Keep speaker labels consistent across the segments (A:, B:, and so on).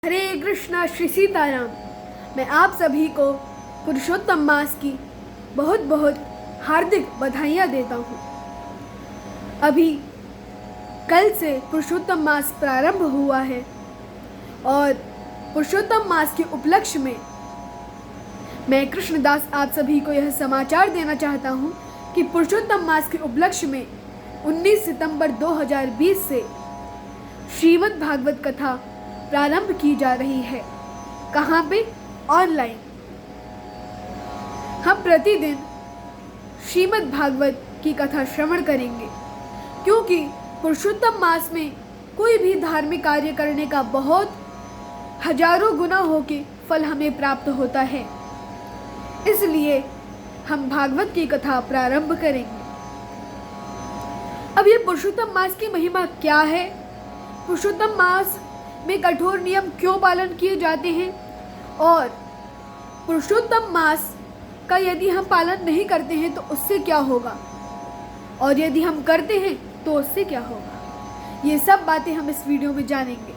A: हरे कृष्णा श्री सीताराम। मैं आप सभी को पुरुषोत्तम मास की बहुत बहुत हार्दिक बधाइयाँ देता हूँ। अभी कल से पुरुषोत्तम मास प्रारंभ हुआ है और पुरुषोत्तम मास के उपलक्ष्य में मैं कृष्णदास आप सभी को यह समाचार देना चाहता हूँ कि पुरुषोत्तम मास के उपलक्ष्य में 19 सितंबर 2020 से श्रीमद् भागवत कथा प्रारंभ की जा रही है। कहाँ पे? ऑनलाइन। हम प्रतिदिन श्रीमद् भागवत की कथा श्रवण करेंगे, क्योंकि पुरुषोत्तम मास में कोई भी धार्मिक कार्य करने का बहुत हजारों गुना होके फल हमें प्राप्त होता है। इसलिए हम भागवत की कथा प्रारंभ करेंगे। अब ये पुरुषोत्तम मास की महिमा क्या है? पुरुषोत्तम मास में कठोर नियम क्यों पालन किए जाते हैं और पुरुषोत्तम मास का यदि हम पालन नहीं करते हैं तो उससे क्या होगा, और यदि हम करते हैं तो उससे क्या होगा, ये सब बातें हम इस वीडियो में जानेंगे।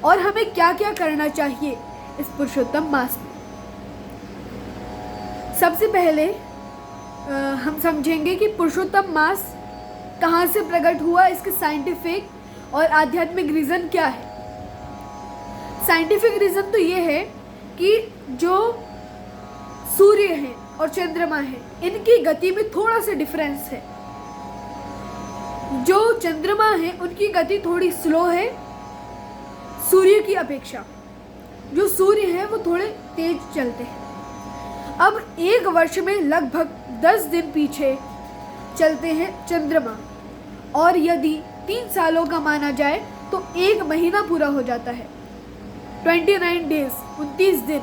A: और हमें क्या क्या करना चाहिए इस पुरुषोत्तम मास में। सबसे पहले हम समझेंगे कि पुरुषोत्तम मास कहाँ से प्रकट हुआ, इसके साइंटिफिक और आध्यात्मिक रीज़न क्या है। साइंटिफिक रीज़न तो ये है कि जो सूर्य है और चंद्रमा है, इनकी गति में थोड़ा सा डिफरेंस है। जो चंद्रमा है उनकी गति थोड़ी स्लो है सूर्य की अपेक्षा। जो सूर्य है वो थोड़े तेज चलते हैं। अब एक वर्ष में लगभग 10 दिन पीछे चलते हैं चंद्रमा, और यदि 3 सालों का माना जाए तो एक महीना पूरा हो जाता है। 29 डेज, 29 दिन।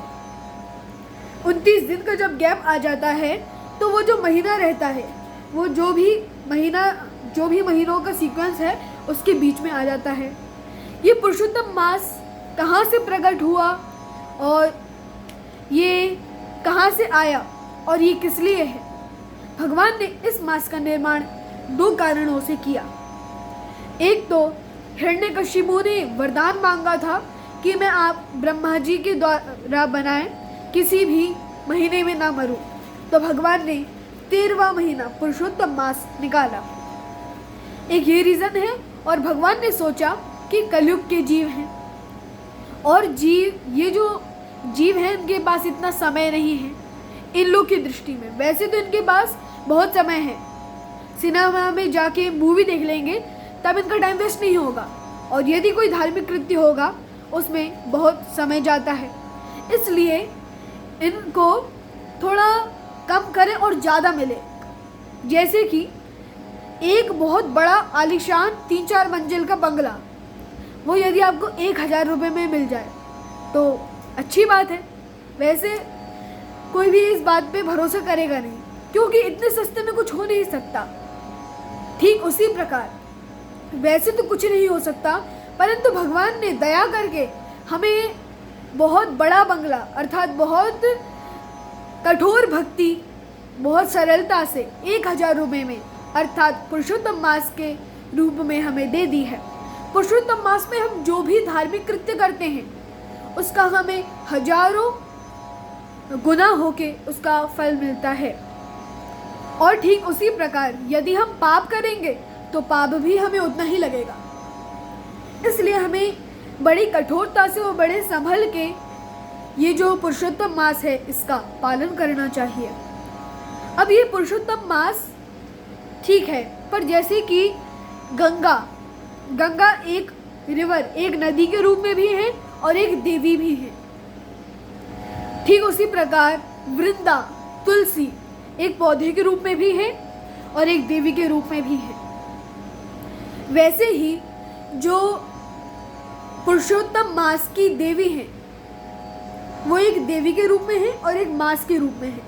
A: 29 दिन का जब गैप आ जाता है तो वो जो महीना रहता है वो जो भी महीनों का सीक्वेंस है उसके बीच में आ जाता है। ये पुरुषोत्तम मास कहाँ से प्रकट हुआ और ये कहाँ से आया और ये किस लिए है? भगवान ने इस मास का निर्माण 2 कारणों से किया। एक तो हिरण्यकशिपु ने वरदान मांगा था कि मैं आप ब्रह्मा जी के द्वारा बनाए किसी भी महीने में ना मरूं, तो भगवान ने 13वां महीना पुरुषोत्तम मास निकाला। एक ये रीज़न है। और भगवान ने सोचा कि कलयुग के जीव हैं और ये जो जीव हैं इनके पास इतना समय नहीं है इन लोग की दृष्टि में। वैसे तो इनके पास बहुत समय है, सिनेमा में जाके मूवी देख लेंगे तब इनका टाइम वेस्ट नहीं होगा, और यदि कोई धार्मिक कृत्य होगा उसमें बहुत समय जाता है। इसलिए इनको थोड़ा कम करें और ज़्यादा मिले। जैसे कि एक बहुत बड़ा आलीशान 3-4 मंजिल का बंगला, वो यदि आपको 1000 रुपये में मिल जाए तो अच्छी बात है। वैसे कोई भी इस बात पे भरोसा करेगा नहीं, क्योंकि इतने सस्ते में कुछ हो नहीं सकता। ठीक उसी प्रकार वैसे तो कुछ नहीं हो सकता, परंतु भगवान ने दया करके हमें बहुत बड़ा बंगला अर्थात बहुत कठोर भक्ति बहुत सरलता से 1000 रुपये में अर्थात पुरुषोत्तम मास के रूप में हमें दे दी है। पुरुषोत्तम मास में हम जो भी धार्मिक कृत्य करते हैं उसका हमें हजारों गुना होके उसका फल मिलता है। और ठीक उसी प्रकार यदि हम पाप करेंगे तो पाप भी हमें उतना ही लगेगा। इसलिए हमें बड़ी कठोरता से और बड़े संभल के ये जो पुरुषोत्तम मास है इसका पालन करना चाहिए। अब ये पुरुषोत्तम मास ठीक है, पर जैसे कि गंगा एक रिवर, एक नदी के रूप में भी है और एक देवी भी है। ठीक उसी प्रकार वृंदा, तुलसी एक पौधे के रूप में भी है और एक देवी के रूप में भी है। वैसे ही जो पुरुषोत्तम मास की देवी है वो एक देवी के रूप में है और एक मास के रूप में है।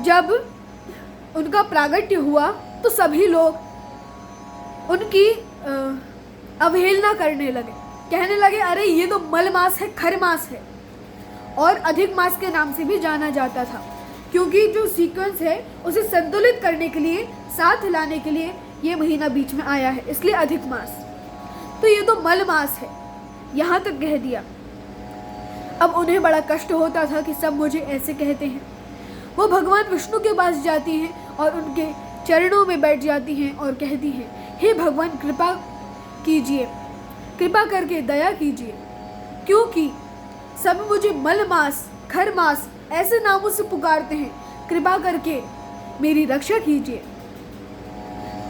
A: जब उनका प्रागट्य हुआ तो सभी लोग उनकी अवहेलना करने लगे, कहने लगे अरे ये तो मल मास है, खर मास है, और अधिक मास के नाम से भी जाना जाता था, क्योंकि जो सीक्वेंस है उसे संतुलित करने के लिए, साथ लाने के लिए ये महीना बीच में आया है, इसलिए अधिक मास। तो ये तो मलमास है, यहाँ तक कह दिया। अब उन्हें बड़ा कष्ट होता था कि सब मुझे ऐसे कहते हैं। वो भगवान विष्णु के पास जाती हैं और उनके चरणों में बैठ जाती हैं और कहती हैं, हे भगवान कृपा कीजिए, कृपा करके दया कीजिए, क्योंकि सब मुझे मलमास, खरमास ऐसे नामों से पुकारते हैं, कृपा करके मेरी रक्षा कीजिए।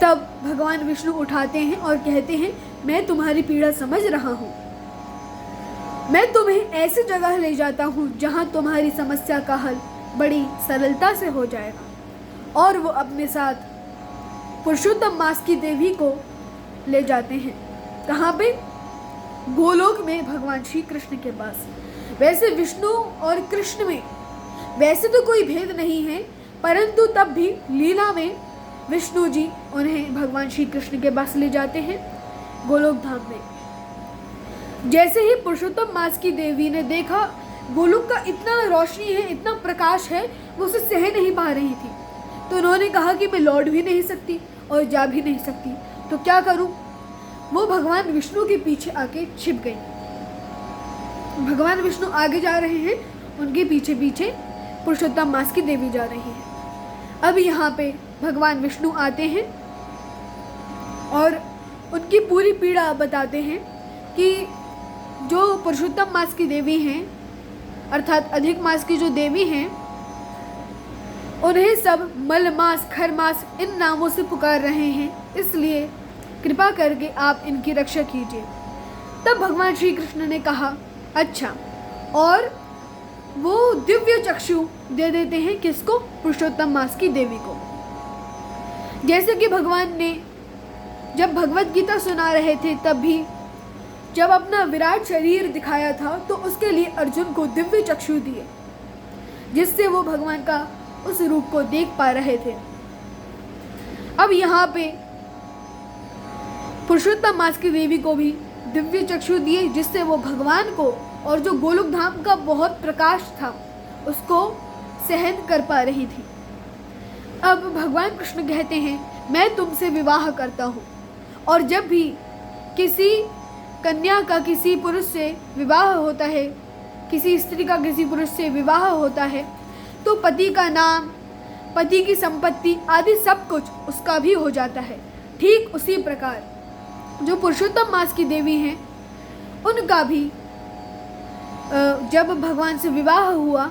A: तब भगवान विष्णु उठाते हैं और कहते हैं, मैं तुम्हारी पीड़ा समझ रहा हूँ, मैं तुम्हें ऐसी जगह ले जाता हूँ जहाँ तुम्हारी समस्या का हल बड़ी सरलता से हो जाएगा। और वो अपने साथ पुरुषोत्तम मास की देवी को ले जाते हैं। कहाँ पे? गोलोक में, भगवान श्री कृष्ण के पास। वैसे विष्णु और कृष्ण में वैसे तो कोई भेद नहीं है, परंतु तब भी लीला में विष्णु जी उन्हें भगवान श्री कृष्ण के पास ले जाते हैं गोलोक धाम में। जैसे ही पुरुषोत्तम मास की देवी ने देखा गोलोक का इतना रोशनी है, इतना प्रकाश है, वो उसे सह नहीं पा रही थी। तो उन्होंने कहा कि मैं लौट भी नहीं सकती और जा भी नहीं सकती, तो क्या करूं? वो भगवान विष्णु के पीछे आके छिप गई। भगवान विष्णु आगे जा रहे हैं, उनके पीछे पीछे पुरुषोत्तम मास की देवी जा रही है। अब यहाँ पे भगवान विष्णु आते हैं और उनकी पूरी पीड़ा बताते हैं कि जो पुरुषोत्तम मास की देवी हैं, अर्थात अधिक मास की जो देवी हैं, उन्हें सब मलमास, खरमास इन नामों से पुकार रहे हैं, इसलिए कृपा करके आप इनकी रक्षा कीजिए। तब भगवान श्री कृष्ण ने कहा, अच्छा, और वो दिव्य चक्षु दे देते हैं किसको? पुरुषोत्तम मास की देवी को। जैसे कि भगवान ने जब भगवत गीता सुना रहे थे, तब भी जब अपना विराट शरीर दिखाया था तो उसके लिए अर्जुन को दिव्य चक्षु दिए, जिससे वो भगवान का उस रूप को देख पा रहे थे। अब यहाँ पे पुरुषोत्तम मास की देवी को भी दिव्य चक्षु दिए, जिससे वो भगवान को और जो गोलोक धाम का बहुत प्रकाश था उसको सहन कर पा रही थी। अब भगवान कृष्ण कहते हैं, मैं तुमसे विवाह करता हूँ, और जब भी किसी कन्या का किसी पुरुष से विवाह होता है, किसी स्त्री का किसी पुरुष से विवाह होता है, तो पति का नाम, पति की संपत्ति आदि सब कुछ उसका भी हो जाता है। ठीक उसी प्रकार जो पुरुषोत्तम मास की देवी हैं, उनका भी जब भगवान से विवाह हुआ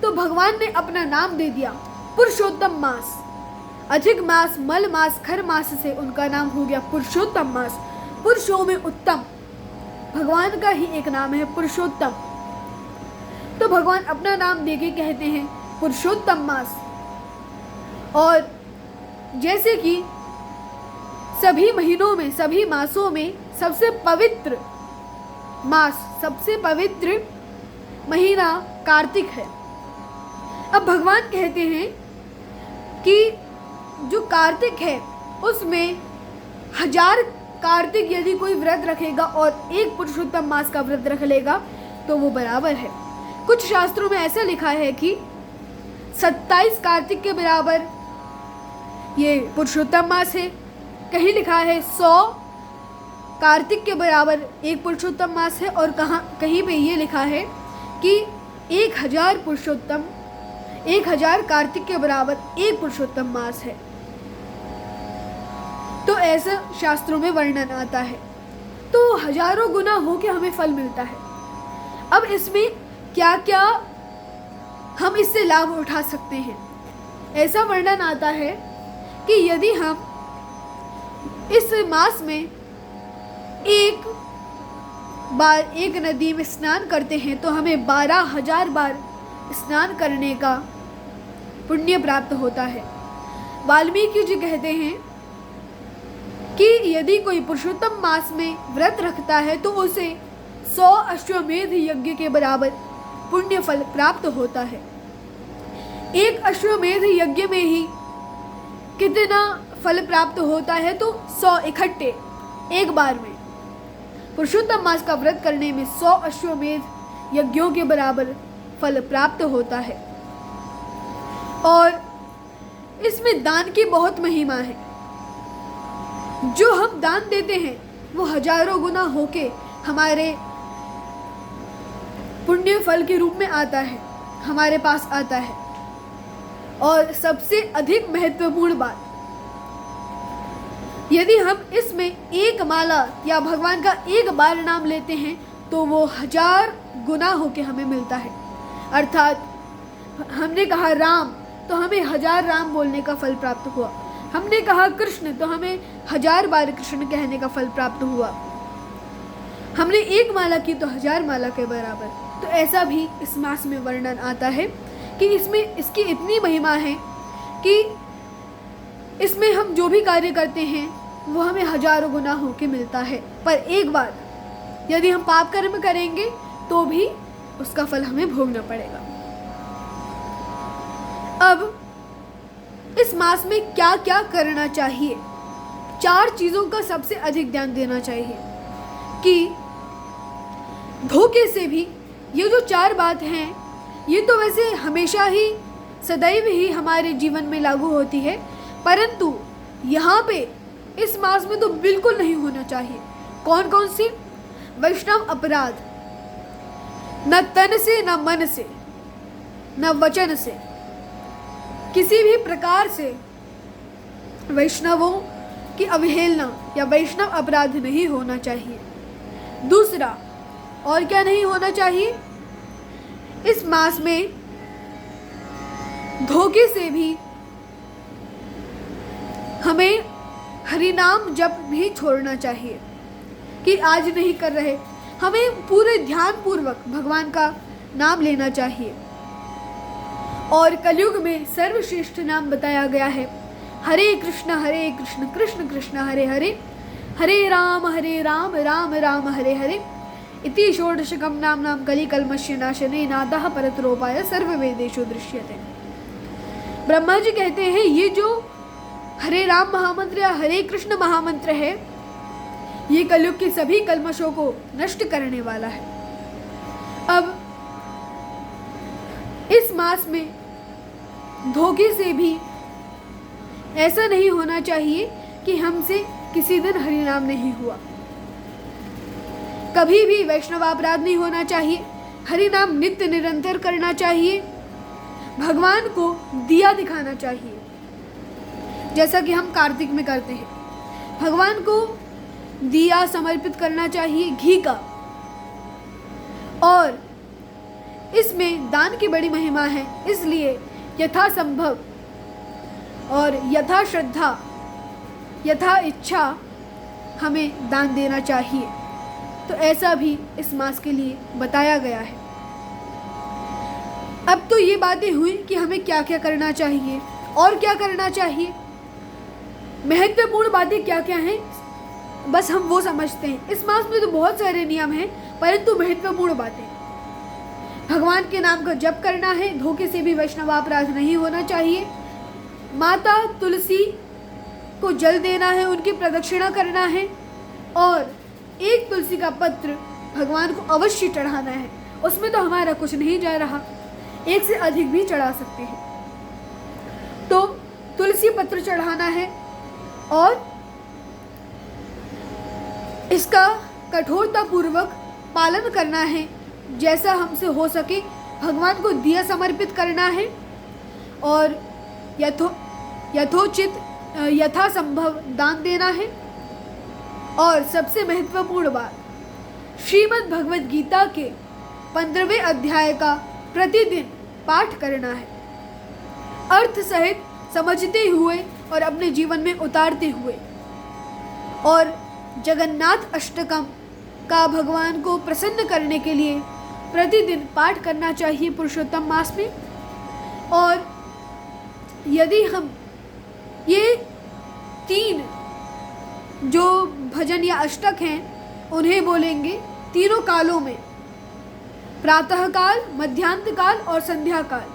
A: तो भगवान ने अपना नाम दे दिया पुरुषोत्तम मास। अधिक मास, मल मास, खर मास से उनका नाम हो गया पुरुषोत्तम मास। पुरुषों में उत्तम भगवान का ही एक नाम है पुरुषोत्तम। तो भगवान अपना नाम देके कहते हैं पुरुषोत्तम मास। और जैसे कि सभी महीनों में, सभी मासों में सबसे पवित्र मास, सबसे पवित्र महीना कार्तिक है। अब भगवान कहते हैं कि जो कार्तिक है उसमें 1000 कार्तिक यदि कोई व्रत रखेगा और एक पुरुषोत्तम मास का व्रत रख लेगा तो वो बराबर है। कुछ शास्त्रों में ऐसा लिखा है कि 27 कार्तिक के बराबर ये पुरुषोत्तम मास है, कहीं लिखा है 100 कार्तिक के बराबर एक पुरुषोत्तम मास है, और कहीं पे ये लिखा है कि 1000 पुरुषोत्तम, 1000 कार्तिक के बराबर एक पुरुषोत्तम मास है। तो ऐसा शास्त्रों में वर्णन आता है। तो हजारों गुना हो के हमें फल मिलता है। अब इसमें क्या क्या हम इससे लाभ उठा सकते हैं? ऐसा वर्णन आता है कि यदि हम इस मास में एक बार एक नदी में स्नान करते हैं तो हमें 12,000 बार स्नान करने का पुण्य प्राप्त होता है। वाल्मीकि जी कहते हैं कि यदि कोई पुरुषोत्तम मास में व्रत रखता है तो उसे 100 अश्वमेध यज्ञ के बराबर पुण्य फल प्राप्त होता है। एक अश्वमेध यज्ञ में ही कितना फल प्राप्त होता है? तो 100 इकट्ठे एक बार में। पुरुषोत्तम मास का व्रत करने में 100 अश्वमेध यज्ञों के बराबर फल प्राप्त होता है। और इसमें दान की बहुत महिमा है। जो हम दान देते हैं वो हजारों गुना होके हमारे पुण्य फल के रूप में आता है, हमारे पास आता है। और सबसे अधिक महत्वपूर्ण बात, यदि हम इसमें एक माला या भगवान का एक बार नाम लेते हैं तो वो 1000 गुना होके हमें मिलता है। अर्थात हमने कहा राम तो हमें 1000 राम बोलने का फल प्राप्त हुआ, हमने कहा कृष्ण तो हमें 1000 बार कृष्ण कहने का फल प्राप्त हुआ, हमने एक माला की तो 1000 माला के बराबर। तो ऐसा भी इस मास में वर्णन आता है कि इसमें इसकी इतनी महिमा है कि इसमें हम जो भी कार्य करते हैं वो हमें हजारों गुना होके मिलता है। पर एक बार यदि हम पाप कर्म करेंगे तो भी उसका फल हमें भोगना पड़ेगा। अब इस मास में क्या क्या करना चाहिए? 4 चीज़ों का सबसे अधिक ध्यान देना चाहिए कि धोखे से भी, ये जो 4 बात हैं ये तो वैसे हमेशा ही सदैव ही हमारे जीवन में लागू होती है, परंतु यहाँ पे इस मास में तो बिल्कुल नहीं होना चाहिए। कौन कौन सी? वैष्णव अपराध, न तन से, न मन से, न वचन से, किसी भी प्रकार से वैष्णवों की अवहेलना या वैष्णव अपराध नहीं होना चाहिए। दूसरा, और क्या नहीं होना चाहिए? इस मास में धोखे से भी हमें हरिनाम जप नहीं छोड़ना चाहिए कि आज नहीं कर रहे, हमें पूरे ध्यान पूर्वक भगवान का नाम लेना चाहिए। और कलयुग में सर्वश्रेष्ठ नाम बताया गया है, हरे कृष्ण कृष्ण कृष्ण हरे हरे, हरे राम राम राम हरे हरे, इति षोडशकं नाम कलिकल्मषस्य नाशने नादः परतरोपाय सर्ववेदेषु दृश्यते। ब्रह्मा जी कहते हैं ये जो हरे राम महामंत्र या हरे कृष्ण महामंत्र है ये कलयुग के सभी कल्मशों को नष्ट करने वाला है। अब इस मास में धोखे से भी ऐसा नहीं होना चाहिए कि हमसे किसी दिन हरिनाम नहीं हुआ, कभी भी वैष्णवापराध नहीं होना चाहिए, हरिनाम नित्य निरंतर करना चाहिए, भगवान को दिया दिखाना चाहिए जैसा कि हम कार्तिक में करते हैं, भगवान को दिया समर्पित करना चाहिए घी का। और इसमें दान की बड़ी महिमा है, इसलिए यथा संभव और यथा श्रद्धा यथा इच्छा हमें दान देना चाहिए। तो ऐसा भी इस मास के लिए बताया गया है। अब तो ये बातें हुई कि हमें क्या क्या करना चाहिए और क्या करना चाहिए, महत्वपूर्ण बातें क्या क्या हैं बस हम वो समझते हैं। इस मास में तो बहुत सारे नियम हैं, परंतु महत्वपूर्ण बातें, भगवान के नाम का जप करना है, धोखे से भी वैष्णवापराध नहीं होना चाहिए, माता तुलसी को जल देना है, उनकी प्रदक्षिणा करना है, और एक तुलसी का पत्र भगवान को अवश्य चढ़ाना है। उसमें तो हमारा कुछ नहीं जा रहा, एक से अधिक भी चढ़ा सकते हैं। तो तुलसी पत्र चढ़ाना है और इसका कठोरता पूर्वक पालन करना है, जैसा हमसे हो सके भगवान को दिया समर्पित करना है और यथोचित यथासंभव दान देना है। और सबसे महत्वपूर्ण बात, श्रीमद् भगवद गीता के 15वें अध्याय का प्रतिदिन पाठ करना है, अर्थ सहित समझते हुए और अपने जीवन में उतारते हुए। और जगन्नाथ अष्टकम का भगवान को प्रसन्न करने के लिए प्रतिदिन पाठ करना चाहिए पुरुषोत्तम मास में। और यदि हम ये 3 जो भजन या अष्टक हैं उन्हें बोलेंगे तीनों कालों में, प्रातः काल, मध्यांत काल और संध्या काल,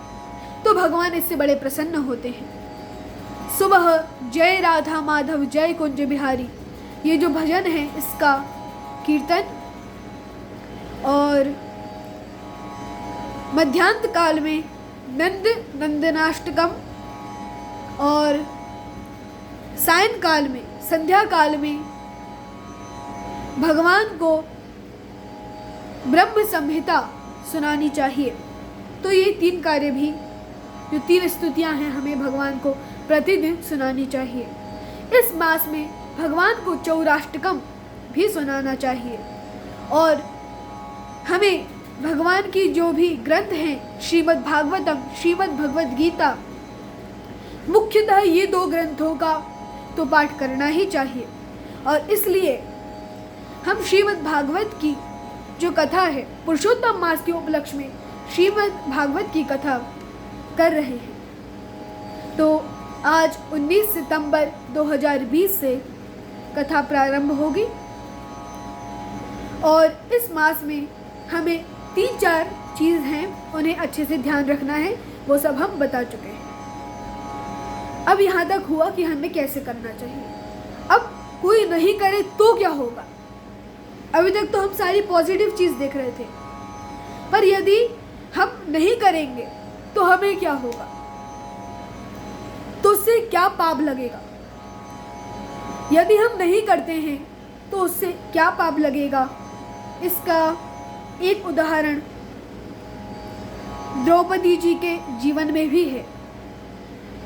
A: तो भगवान इससे बड़े प्रसन्न होते हैं। सुबह जय राधा माधव जय कुंज बिहारी, ये जो भजन है इसका कीर्तन, और मध्यांत काल में नंद नंदनाष्टकम, और सायंकाल में, संध्या काल में भगवान को ब्रह्म संहिता सुनानी चाहिए। तो ये 3 कार्य भी, जो 3 स्तुतियाँ हैं, हमें भगवान को प्रतिदिन सुनानी चाहिए। इस मास में भगवान को चौराष्टकम भी सुनाना चाहिए। और हमें भगवान की जो भी ग्रंथ हैं, श्रीमद् भागवतम, श्रीमद् भगवद गीता, मुख्यतः ये 2 ग्रंथों का तो पाठ करना ही चाहिए। और इसलिए हम श्रीमद् भागवत की जो कथा है, पुरुषोत्तम मास के उपलक्ष्य में श्रीमद् भागवत की कथा कर रहे हैं। तो आज 19 सितंबर 2020 से कथा प्रारंभ होगी। और इस मास में हमें 3-4 चीज़ हैं, उन्हें अच्छे से ध्यान रखना है। वो सब हम बता चुके हैं। अब यहाँ तक हुआ कि हमें कैसे करना चाहिए। अब कोई नहीं करे तो क्या होगा? अभी तक तो हम सारी पॉजिटिव चीज़ देख रहे थे, पर यदि हम नहीं करेंगे तो हमें क्या होगा? तो उससे क्या पाप लगेगा? यदि हम नहीं करते हैं तो उससे क्या पाप लगेगा? इसका एक उदाहरण द्रौपदी जी के जीवन में भी है।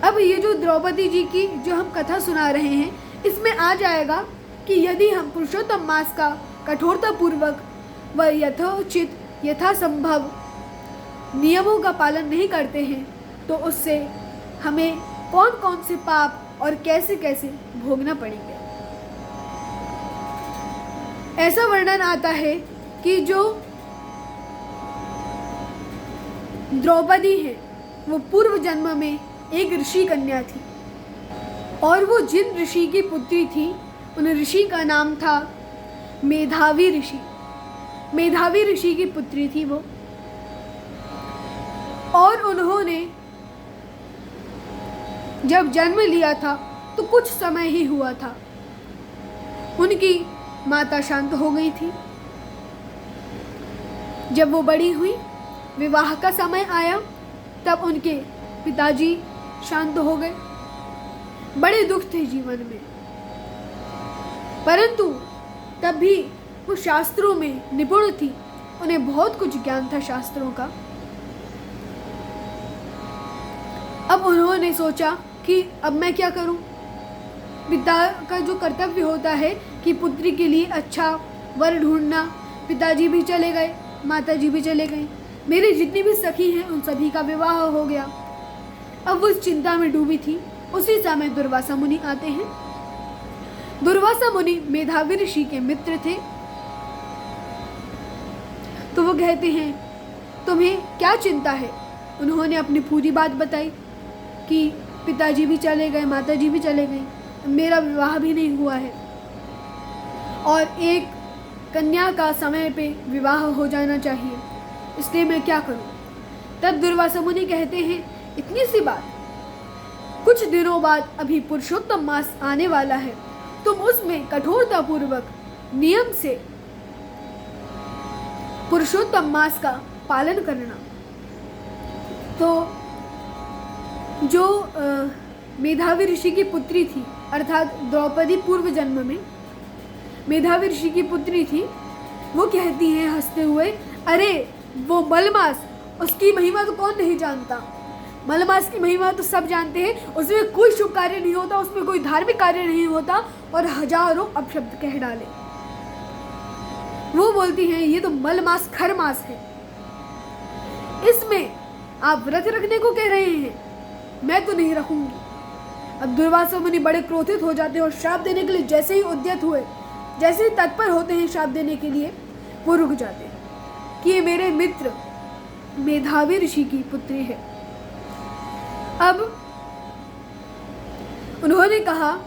A: अब ये जो द्रौपदी जी की जो हम कथा सुना रहे हैं, इसमें आ जाएगा कि यदि हम पुरुषोत्तम मास का कठोरतापूर्वक व यथोचित यथासंभव नियमों का पालन नहीं करते हैं तो उससे हमें कौन कौन से पाप और कैसे कैसे भोगना पड़ेंगे। ऐसा वर्णन आता है कि जो द्रौपदी है वो पूर्व जन्म में एक ऋषि कन्या थी, और वो जिन ऋषि की पुत्री थी उन ऋषि का नाम था मेधावी ऋषि। मेधावी ऋषि की पुत्री थी वो, और उन्होंने जब जन्म लिया था तो कुछ समय ही हुआ था, उनकी माता शांत हो गई थी। जब वो बड़ी हुई, विवाह का समय आया, तब उनके पिताजी शांत हो गए। बड़े दुख थे जीवन में, परंतु तब भी वो शास्त्रों में निपुण थी, उन्हें बहुत कुछ ज्ञान था शास्त्रों का। अब उन्होंने सोचा कि अब मैं क्या करूं? पिता का जो कर्तव्य होता है कि पुत्री के लिए अच्छा वर ढूंढना। पिताजी भी चले गए, माताजी भी चले गई, मेरी जितनी भी सखी हैं उन सभी का विवाह हो गया। अब वो चिंता में डूबी थी। उसी समय दुर्वासा मुनि आते हैं। दुर्वासा मुनि मेधावी ऋषि के मित्र थे। तो वो कहते हैं, तुम्हें क्या चिंता है? उन्होंने अपनी पूरी बात बताई कि पिताजी भी चले गए, माताजी भी चले गई, मेरा विवाह भी नहीं हुआ है, और एक कन्या का समय पे विवाह हो जाना चाहिए, इसलिए मैं क्या करूं? तब दुर्वासा मुनि कहते हैं, इतनी सी बात, कुछ दिनों बाद अभी पुरुषोत्तम मास आने वाला है, तुम उसमें कठोरतापूर्वक नियम से पुरुषोत्तम मास का पालन करना। तो जो मेधावी ऋषि की पुत्री थी, अर्थात द्रौपदी पूर्व जन्म में मेधावी ऋषि की पुत्री थी, वो कहती हैं हंसते हुए, अरे वो मलमास, उसकी महिमा तो कौन नहीं जानता। मलमास की महिमा तो सब जानते हैं, उसमें कोई शुभ कार्य नहीं होता, उसमें कोई धार्मिक कार्य नहीं होता, और हजारों अपशब्द कह डाले। वो बोलती हैं, ये तो मलमास खरमास है, इसमें आप व्रत रखने को कह रहे हैं, मैं तो नहीं रखूंगी। अब दुर्वासा मुनि बड़े क्रोधित हो जाते हैं और श्राप देने के लिए जैसे ही उद्यत हुए, जैसे ही तत्पर होते हैं श्राप देने के लिए, वो रुक जाते हैं कि ये मेरे मित्र मेधावी ऋषि की पुत्री है। अब उन्होंने कहा,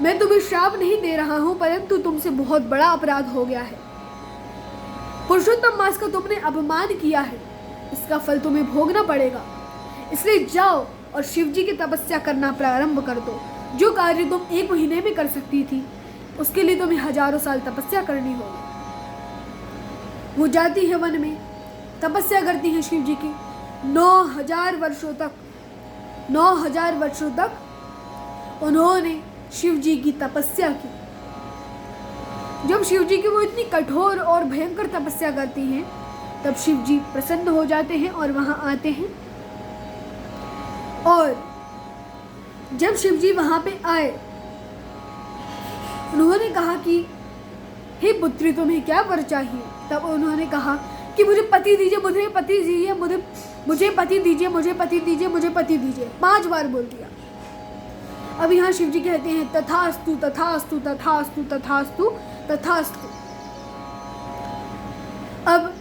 A: मैं तुम्हें श्राप नहीं दे रहा हूं, परंतु तुमसे बहुत बड़ा अपराध हो गया है। पुरुषोत्तम मास का तुमने अपमान किया है, इसका फल तुम्हें भोगना पड़ेगा। इसलिए जाओ और शिव जी की तपस्या करना प्रारंभ कर दो। जो कार्य तुम 1 महीने में कर सकती थी, उसके लिए तुम्हें हजारों साल तपस्या करनी होगी। वो जाती है वन में, तपस्या करती है शिव जी की। 9000 वर्षों तक उन्होंने शिव जी की तपस्या की। जब शिव जी की वो इतनी कठोर और भयंकर तपस्या करती हैं, तब शिव जी प्रसन्न हो जाते हैं और वहां आते हैं। और जब शिव जी वहां पे आए, उन्होंने कहा कि हे पुत्री, तुम्हें क्या वर चाहिए? तब उन्होंने कहा कि मुझे पति दीजिए, मुझे पति दीजिए, मुझे पति दीजिए, मुझे पति दीजिए, मुझे पति दीजिए। 5 बार बोल दिया। अब यहाँ शिव जी कहते हैं तथास्तु तथास्तु तथास्तु तथास्तु तथास्तु। अब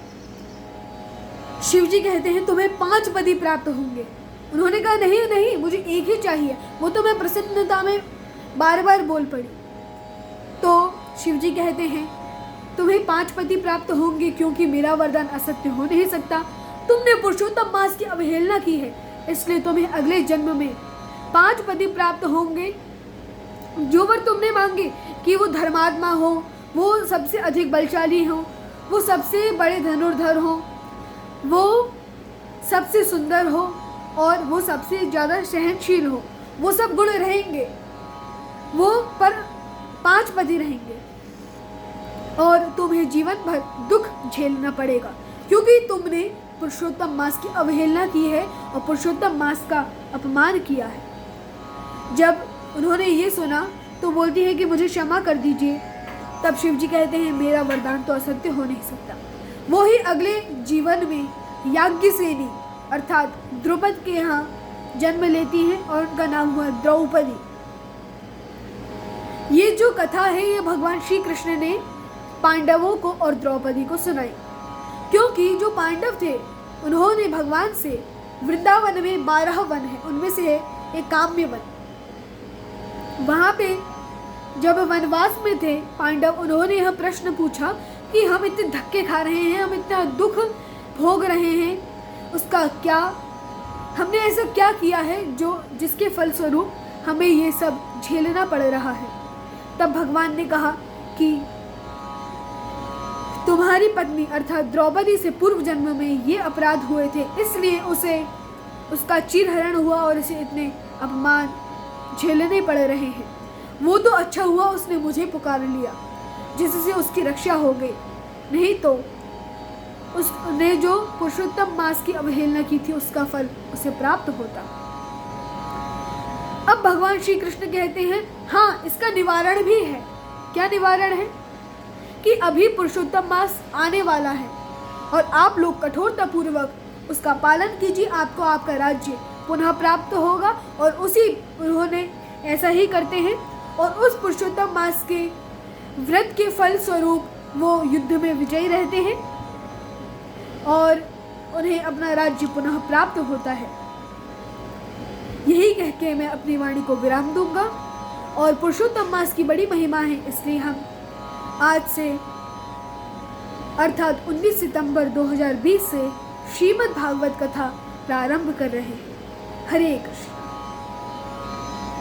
A: शिव जी कहते हैं तुम्हें 5 पति प्राप्त होंगे। उन्होंने कहा नहीं नहीं, मुझे एक ही चाहिए। वो तो मैं प्रसन्नता में बार बार बोल पड़ी। तो शिव जी कहते हैं तुम्हें 5 पति प्राप्त होंगे, क्योंकि मेरा वरदान असत्य हो नहीं सकता। तुमने पुरुषोत्तम मास की अवहेलना की है, इसलिए तुम्हें अगले जन्म में 5 पति प्राप्त होंगे। जो वर तुमने मांगे कि वो धर्मात्मा हो, वो सबसे अधिक बलशाली हो, वो सबसे बड़े धनुर्धर हो, वो सबसे सुंदर हो और वो सबसे ज़्यादा सहनशील हो, वो सब गुण रहेंगे। वो पर 5 पति रहेंगे और तुम्हें जीवन भर दुख झेलना पड़ेगा, क्योंकि तुमने पुरुषोत्तम मास की अवहेलना की है और पुरुषोत्तम मास का अपमान किया है। जब उन्होंने ये सुना तो बोलती है कि मुझे क्षमा कर दीजिए। तब शिव जी कहते हैं मेरा वरदान तो असत्य हो नहीं सकता। वो ही अगले जीवन में याज्ञसेनी अर्थात द्रौपद के यहाँ जन्म लेती हैं और उनका नाम हुआ द्रौपदी। ये जो कथा है ये भगवान श्री कृष्ण ने पांडवों को और द्रौपदी को सुनाई, क्योंकि जो पांडव थे उन्होंने भगवान से वृंदावन में 12 वन है, उनमें से एक काम्य वन, वहां पे जब वनवास में थे पांडव, उन्होंने यह प्रश्न पूछा कि हम इतने धक्के खा रहे हैं, हम इतना दुख भोग रहे हैं, उसका क्या, हमने ऐसा क्या किया है जो जिसके फलस्वरूप हमें ये सब झेलना पड़ रहा है। तब भगवान ने कहा कि तुम्हारी पत्नी अर्थात द्रौपदी से पूर्व जन्म में ये अपराध हुए थे, इसलिए उसे उसका चिरहरण हुआ और उसे इतने अपमान झेलने पड़ रहे हैं। वो तो अच्छा हुआ उसने मुझे पुकार लिया, जिससे उसकी रक्षा हो गई, नहीं तो उसने जो पुरुषोत्तम मास की अवहेलना की थी उसका फल उसे प्राप्त होता। अब भगवान श्री कृष्ण कहते हैं हाँ, इसका निवारण भी है। क्या निवारण है? कि अभी पुरुषोत्तम मास आने वाला है और आप लोग कठोरता पूर्वक उसका पालन कीजिए, आपको आपका राज्य पुनः प्राप्त होगा। और उसी उन्होंने ऐसा ही करते हैं और उस पुरुषोत्तम मास के व्रत के फल स्वरूप वो युद्ध में विजयी रहते हैं और उन्हें अपना राज्य पुनः प्राप्त होता है। यही कह के मैं अपनी वाणी को विराम दूंगा। और पुरुषोत्तम मास की बड़ी महिमा है, इसलिए हम आज से अर्थात 19 सितंबर 2020 से श्रीमद् भागवत कथा प्रारंभ कर रहे हैं। हरे कृष्ण।